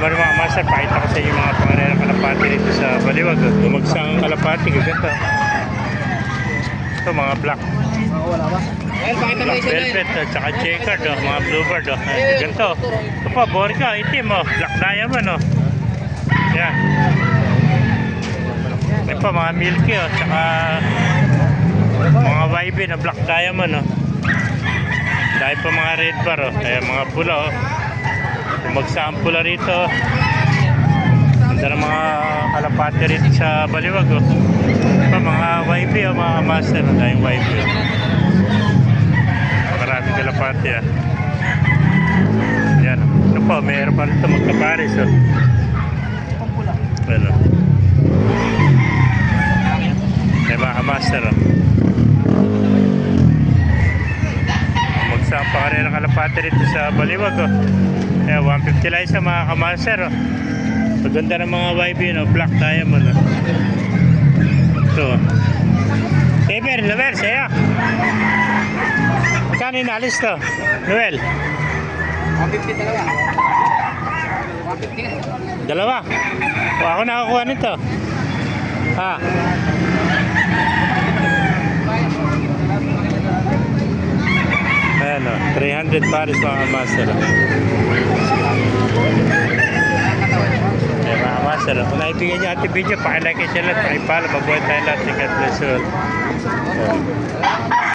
Bali mga master, pakita ko sa inyo mga pangalan ng kalapati dito sa Baliwag. Bumagsang kalapati, gaganda. Ito mga black. Black velvet at saka checkered, mga bluebird. Ganito. Ito pa, borica, itim, black diamond. Yan. Ito pa, mga milky, saka mga YB na black diamond. Dahil pa mga red bar, kaya mga pula. Bumagsang pula rito. Ganda ng mga kalapati rito sa Baliwag. Ito pa, mga YB, mga master. Dahil YB. Maraming kalapati. Yan. Ito po, mayroon pa rin ito magkaparis. Ano? May mga master. Magsang pa rin ang kalapati rito sa Baliwag. 150 lang sa mga kamaster. Maganda ng mga YB, black diamond. Ito. Ever, Noel, sa'yo. Magkano inalis to? Noel? 150 dalawa. 150 Dalawa? O, ako nakakuha nito. Ha? Ayan o, 300 pares mga master. Ayan mga master. Kung naibigyan nyo ating video, pakilike and share lahat, pakipala, mabuhay tayo lahat. God bless you all.